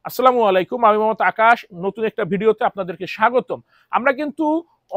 আসসালামু আলাইকুম, আমি মোহাম্মদ আকাশ। নতুন একটা ভিডিওতে আপনাদেরকে স্বাগতম। আমরা কিন্তু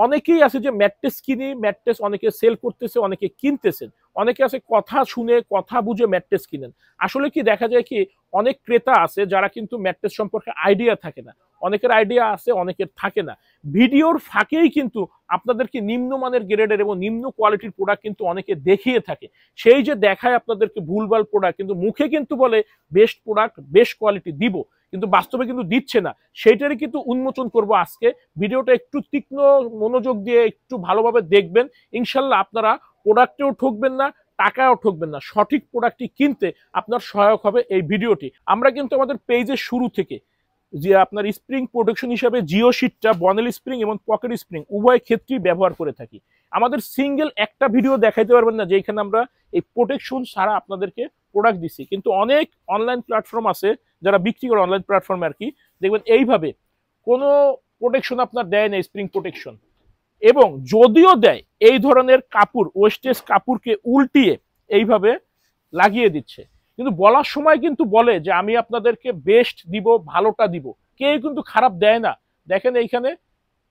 অনেকেই আছে যে ম্যাট্রেস কিনি, ম্যাট্রেস অনেকে সেল করতেছে, অনেকে কিনতেছেন। অনেকে আছে কথা শুনে, কথা বুঝে ম্যাট্রেস কিনেন। আসলে কি দেখা যায় কি, অনেক ক্রেতা আছে যারা কিন্তু ম্যাট্রেস সম্পর্কে আইডিয়া থাকে না। অনেকের আইডিয়া আছে, অনেকের থাকে না। ভিডিওর ফাঁকেই কিন্তু আপনাদেরকে নিম্নমানের গ্রেডের এবং নিম্ন কোয়ালিটির প্রোডাক্ট কিন্তু অনেকে দেখিয়ে থাকে। সেই যে দেখায় আপনাদেরকে ভুলভাল প্রোডাক্ট, কিন্তু মুখে কিন্তু বলে বেস্ট প্রোডাক্ট, বেস্ট কোয়ালিটি দিব, কিন্তু বাস্তবে কিন্তু দিচ্ছে না। সেইটারই কিন্তু উন্মোচন করব আজকে। ভিডিওটা একটু তীক্ষ্ণ মনোযোগ দিয়ে একটু ভালোভাবে দেখবেন। ইনশাল্লাহ আপনারা প্রোডাক্টেও ঠকবেন না, টাকাও ঠকবেন না। সঠিক প্রোডাক্টটি কিনতে আপনার সহায়ক হবে এই ভিডিওটি। আমরা কিন্তু আমাদের পেজের শুরু থেকে যে আপনার স্প্রিং প্রোটেকশন হিসাবে জিও শিটটা বনেল স্প্রিং এবং পকেট স্প্রিং উভয় ক্ষেত্রেই ব্যবহার করে থাকি। আমাদের সিঙ্গেল একটা ভিডিও দেখাইতে পারবেন না যেখানে আমরা এই প্রোটেকশন ছাড়া আপনাদেরকে প্রোডাক্ট দিচ্ছি। কিন্তু অনেক অনলাইন প্ল্যাটফর্ম আছে যারা বিক্রি করে, অনলাইন প্ল্যাটফর্মে আর কি, দেখবেন এইভাবে কোনো প্রোটেকশন আপনার দেয় না, স্প্রিং প্রোটেকশন। এবং যদিও দেয়, এই ধরনের কাপড়, ওয়েস্টেজ কাপড়কে উল্টিয়ে এইভাবে লাগিয়ে দিচ্ছে। কিন্তু বলার সময় কিন্তু বলে যে আমি আপনাদেরকে বেস্ট দিব, ভালোটা দিব। কেউ কিন্তু খারাপ দেয় না। দেখেন এইখানে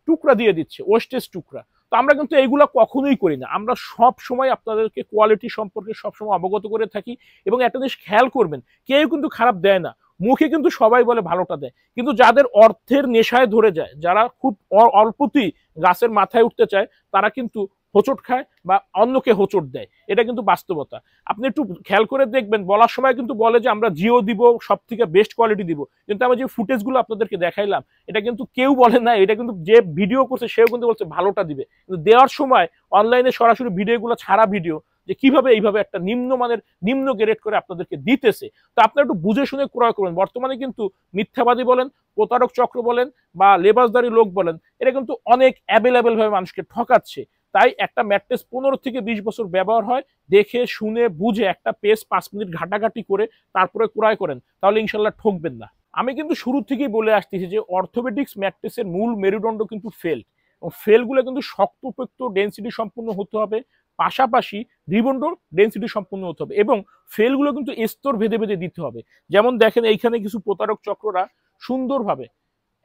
টুকরা দিয়ে দিচ্ছে, ওয়েস্টেজ টুকরা। তো আমরা কিন্তু এইগুলো কখনোই করি না। আমরা সব সময় আপনাদেরকে কোয়ালিটি সম্পর্কে সবসময় অবগত করে থাকি। এবং একটা জিনিস খেয়াল করবেন, কেউ কিন্তু খারাপ দেয় না। মুখে কিন্তু সবাই বলে ভালোটা দেয়, কিন্তু যাদের অর্থের নেশায় ধরে যায়, যারা খুব অল্পতেই গাছের মাথায় উঠতে চায়, তারা কিন্তু হোঁচট খায় বা অন্যকে হোঁচট দেয়। এটা কিন্তু বাস্তবতা। আপনি একটু খেয়াল করে দেখবেন, বলার সময় কিন্তু বলে যে আমরা জিও দিব, সব থেকে বেস্ট কোয়ালিটি দিব। কিন্তু আমি যে ফুটেজগুলো আপনাদেরকে দেখাইলাম, এটা কিন্তু কেউ বলে না। এটা কিন্তু যে ভিডিও করছে সেও কিন্তু বলছে ভালোটা দিবে, কিন্তু দেওয়ার সময় অনলাইনে সরাসরি ভিডিওগুলো ছাড়া ভিডিও যে কিভাবে এইভাবে একটা নিম্নমানের, নিম্ন গ্রেড করে আপনাদেরকে দিতেছে। তো আপনারা একটু বুঝে শুনে ক্রয় করবেন। বর্তমানে কিন্তু মিথ্যাবাদী বলেন, প্রতারক চক্র বলেন বা লেবাসদারি লোক বলেন, এটা কিন্তু অনেক অ্যাভেলেবেল ভাবে মানুষকে ঠকাচ্ছে। তাই একটা ম্যাট্রেস 15 থেকে 20 বছর ব্যবহার হয়, দেখে শুনে বুঝে একটা পেজ 5 মিনিট ঘাটাঘাটি করে তারপরে ক্রয় করেন, তাহলে ইনশাল্লাহ ঠকবেন না। আমি কিন্তু শুরু থেকেই বলে আসতেছি যে অর্থোপেডিক্স ম্যাট্রেসের মূল মেরুদণ্ড কিন্তু ফেল। এবং ফেলগুলো কিন্তু শক্তপোক্ত, ডেন্সিটি সম্পূর্ণ হতে হবে, পাশাপাশি রিবন্ড ডেন্সিটি সম্পূর্ণ হতে হবে, এবং ফেলগুলো কিন্তু স্তর ভেদে ভেদে দিতে হবে। যেমন দেখেন এইখানে কিছু প্রতারক চক্ররা সুন্দরভাবে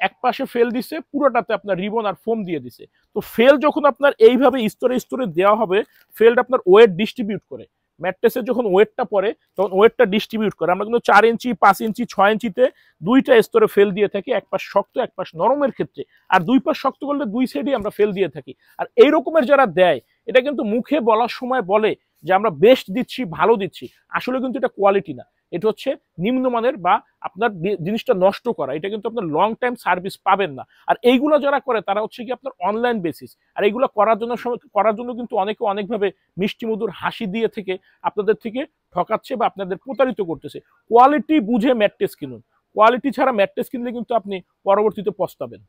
এক পাশে ফেল দিছে, পুরোটাতে আপনার রিবন আর ফোম দিয়ে দিছে। তো ফেল যখন আপনার এইভাবে স্তরে স্তরে দেওয়া হবে, ফেলটা আপনার ওয়েট ডিস্ট্রিবিউট করে। ম্যাট্রেসের যখন ওয়েটটা পড়ে তখন ওয়েটটা ডিস্ট্রিবিউট করে। আমরা কিন্তু 4 ইঞ্চি, 5 ইঞ্চি, 6 ইঞ্চিতে দুইটা স্তরে ফেল দিয়ে থাকি, এক পাশ শক্ত এক পাশ নরমের ক্ষেত্রে। আর দুই পাশ শক্ত করলে দুই সাইডে আমরা ফেল দিয়ে থাকি। আর এই রকমের যারা দেয়, এটা কিন্তু মুখে বলার সময় বলে যে আমরা বেস্ট দিচ্ছি, ভালো দিচ্ছি। আসলে কিন্তু এটা কোয়ালিটি না, এটা হচ্ছে নিম্নমানের বা আপনার জিনিসটা নষ্ট করা। এটা কিন্তু আপনার লং টাইম সার্ভিস পাবেন না। আর এইগুলো যারা করে তারা হচ্ছে কি আপনার অনলাইন বেসিস। আর এইগুলো করার জন্য কিন্তু অনেকে অনেকভাবে মিষ্টি মধুর হাসি দিয়ে থেকে আপনাদের থেকে ঠকাচ্ছে বা আপনাদের প্রতারিত করতেছে। কোয়ালিটি বুঝে ম্যাট্রেস কিনুন। কোয়ালিটি ছাড়া ম্যাট্রেস কিনলে কিন্তু আপনি পরবর্তীতে পস্তাবেন।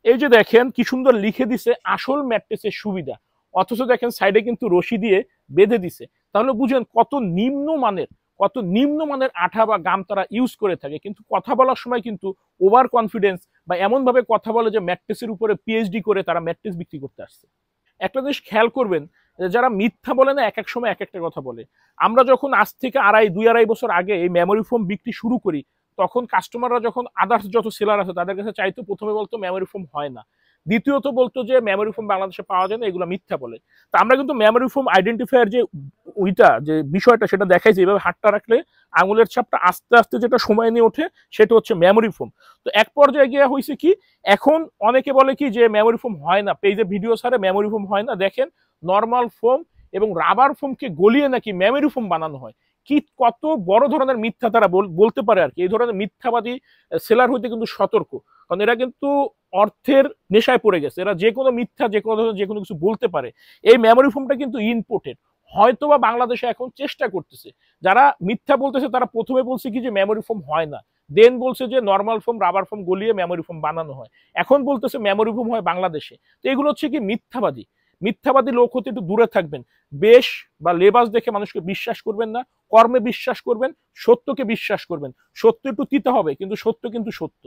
এই যে দেখেন কি সুন্দর লিখে দিছে আসল ম্যাট্রেসের সুবিধা, অথচ দেখেন সাইডে কিন্তু রশি দিয়ে বেঁধে দিছে। তাহলে বুঝেন কত নিম্নমানের আঠা বা গাম তারা ইউজ করে থাকে। কিন্তু কথা বলার সময় কিন্তু ওভার কনফিডেন্স বা এমন ভাবে কথা বলে যে ম্যাট্রেসের উপরে পিএইচডি করে তারা ম্যাট্রেস বিক্রি করতে আসছে। একটা জিনিস খেয়াল করবেন, যারা মিথ্যা বলে না, এক এক সময় এক একটা কথা বলে। আমরা যখন আজ থেকে 2-2.5 বছর আগে এই মেমোরি ফোম বিক্রি শুরু করি, তখন কাস্টমাররা যখন আদার্স যত সেলার আছে তাদের কাছে চাইতো, প্রথমে বলতো মেমোরি ফোম হয় না, দ্বিতীয়ত বলতো যে মেমোরি ফোম বাংলাদেশে পাওয়া যায় না, এগুলো মিথ্যা বলে। তা আমরা কিন্তু মেমোরি ফোম আইডেন্টিফায়ার যে ওইটা যে বিষয়টা সেটা দেখাইছি, এইভাবে হাতটা রাখলে আঙুলের ছাপটা আস্তে আস্তে যেটা সময় নিয়ে ওঠে সেটা হচ্ছে মেমোরি ফোম। তো এক পর্যায়ে গিয়ে হয়েছে কি, এখন অনেকে বলে কি যে মেমোরি ফোম হয় না, পেজে ভিডিও ছাড়ে মেমোরি ফোম হয় না। দেখেন নর্মাল ফোম এবং রাবার ফোমকে গলিয়ে নাকি মেমোরি ফোম বানানো হয়। কি কত বড় ধরনের মিথ্যা তারা বলতে পারে আর কি। এই ধরনের মিথ্যাবাদী সেলার হইতে কিন্তু সতর্ক, কারণ এরা কিন্তু অর্থের নেশায় পড়ে গেছে। এরা যে কোনো মিথ্যা, যে কোনো ধরনের যে কোনো কিছু বলতে পারে। এই মেমোরি ফোমটা কিন্তু ইম্পোর্টেড, হয়তোবা বাংলাদেশে এখন চেষ্টা করতেছে। যারা মিথ্যা বলতেছে তারা প্রথমে বলছে কি যে মেমোরি ফোম হয় না, দেন বলছে যে নর্মাল ফোম, রাবার ফোম গলিয়ে মেমোরি ফোম বানানো হয়, এখন বলতেছে মেমোরি ফোম হয় বাংলাদেশে। তো এগুলো হচ্ছে কি মিথ্যাবাদী। মিথ্যাবাদী লোক হতে একটু দূরে থাকবেন। বেশ বা লেবাস দেখে মানুষকে বিশ্বাস করবেন না, কর্মে বিশ্বাস করবেন, সত্যকে বিশ্বাস করবেন। সত্য একটু তিতে হবে, কিন্তু সত্য কিন্তু সত্য।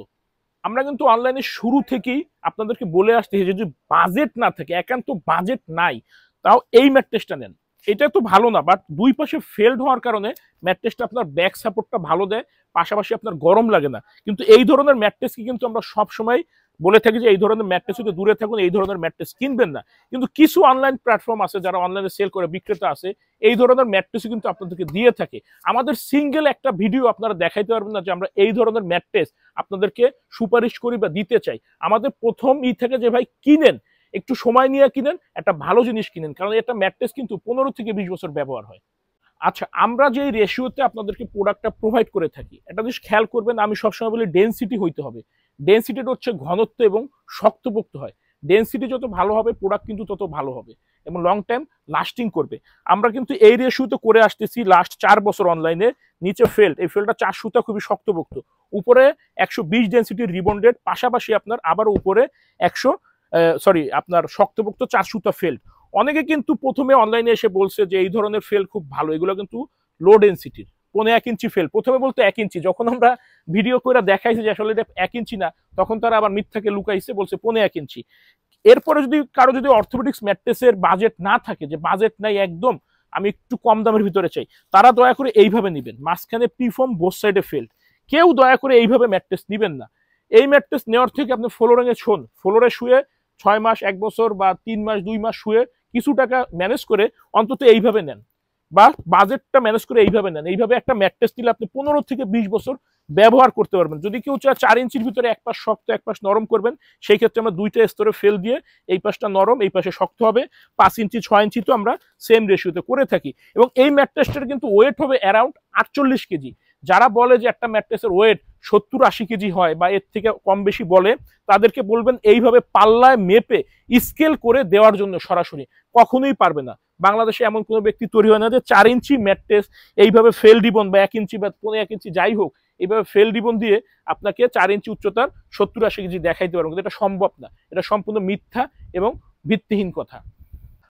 আমরা কিন্তু অনলাইনে শুরু থেকেই আপনাদেরকে বলে আসতে যে যদি বাজেট না থাকে, একান্ত বাজেট নাই, তাও এই ম্যাট্রেসটা নেন। এটা তো ভালো না, বাট দুই পাশে ফেল্ড হওয়ার কারণে ম্যাট্রেসটা আপনার ব্যাক সাপোর্টটা ভালো দেয়, পাশাপাশি আপনার গরম লাগে না। কিন্তু এই ধরনের ম্যাট্রেসকে কিন্তু আমরা সবসময় বলে থাকি যে এই ধরনের ম্যাট্রেস হতে দূরে থাকুন, এই ধরনের ম্যাট্রেস কিনবেন না। কিন্তু কিছু অনলাইন প্ল্যাটফর্ম আছে যারা অনলাইনে সেল করে, বিক্রেতা আছে, এই ধরনের ম্যাট্রেসও কিন্তু আপনাদেরকে দিয়ে থাকে। আমাদের সিঙ্গেল একটা ভিডিও আপনারা দেখাইতে পারবেন না যে আমরা এই ধরনের ম্যাট্রেস আপনাদেরকে সুপারিশ করি বা দিতে চাই। আমাদের প্রথম থেকে যে ভাই কিনেন, একটু সময় নিয়ে কিনেন, একটা ভালো জিনিস কিনেন, কারণ এটা ম্যাট্রেস কিন্তু 15 থেকে 20 বছর ব্যবহার হয়। আচ্ছা, আমরা যে রেশিওতে আপনাদেরকে প্রোডাক্টটা প্রোভাইড করে থাকি, একটা জিনিস খেয়াল করবেন, আমি সবসময় বলি ডেনসিটি হইতে হবে। ডেনসিটিটা হচ্ছে ঘনত্ব এবং শক্তপোক্ত হয়। ডেনসিটি যত ভালো হবে প্রোডাক্ট কিন্তু তত ভালো হবে এবং লং টাইম লাস্টিং করবে। আমরা কিন্তু এই রেশিওতে করে আসতেছি লাস্ট 4 বছর অনলাইনে। নিচে ফেল্ট, এই ফেল্টটা 4 সুতা খুবই শক্তপোক্ত, উপরে 120 ডেনসিটির রিবন্ডেড, পাশাপাশি আপনার আবার উপরে 100 আপনার শক্তপোক্ত 4 সুতা ফেল্ট। অনেকে কিন্তু প্রথমে অনলাইনে এসে বলছে যে এই ধরনের ফেল খুব ভালো, এগুলো কিন্তু লো ডেন্সিটির 1.5 ইঞ্চি ফেল। প্রথমে বলতো 1 ইঞ্চি, যখন আমরা ভিডিও করে দেখাইছি যে আসলে এটা 1 ইঞ্চি না, তখন তারা আবার মিথ্যাকে লুকাইছে, বলছে 1.5 ইঞ্চি। এরপরে যদি কারো যদি অর্থোপেডিক্স ম্যাট্রেসের বাজেট না থাকে, যে বাজেট নাই একদম, আমি একটু কম দামের ভিতরে চাই, তারা দয়া করে এইভাবে নিবেন, মাঝখানে প্রিফর্ম, বোথ সাইডে ফেল্ড। কেউ দয়া করে এইভাবে ম্যাট্রেস নিবেন না। এই ম্যাট্রেস নেওয়ার থেকে আপনি ফ্লোরিংয়ে শোন, ফ্লোরে শুয়ে 6 মাস, 1 বছর বা 3 মাস, 2 মাস শুয়ে কিছু টাকা ম্যানেজ করে অন্তত এইভাবে নেন, বা বাজেটটা ম্যানেজ করে এইভাবে নেন। এইভাবে একটা ম্যাট্রেস নিলে আপনি 15 থেকে 20 বছর ব্যবহার করতে পারবেন। যদি কেউ চায় 4 ইঞ্চির ভিতরে এক পাশ শক্ত এক পাশ নরম করবেন, সেই ক্ষেত্রে আমরা 2টা স্তরে ফেল দিয়ে এই পাশটা নরম, এই পাশে শক্ত হবে। 5 ইঞ্চি 6 ইঞ্চি তো আমরা সেম রেশিওতে করে থাকি। এবং এই ম্যাট্রেসটার কিন্তু ওয়েট হবে অ্যারাউন্ড 48 কেজি। যারা বলে যে একটা ম্যাট্রেসের ওয়েট 70-80 কেজি হয় বা এর থেকে কম বেশি বলে, তাদেরকে বলবেন এইভাবে পাল্লায় মেপে স্কেল করে দেওয়ার জন্য। সরাসরি কখনোই পারবে না। বাংলাদেশে এমন কোনো ব্যক্তি তৈরি হয় না যে 4 ইঞ্চি ম্যাট্রেস এইভাবে ফেল রিবন বা 1 ইঞ্চি বা 1.5 ইঞ্চি যাই হোক, এইভাবে ফেল রিবন দিয়ে আপনাকে 4 ইঞ্চি উচ্চতার 70-80 কেজি দেখাইতে পারবো, কিন্তু এটা সম্ভব না। এটা সম্পূর্ণ মিথ্যা এবং ভিত্তিহীন কথা।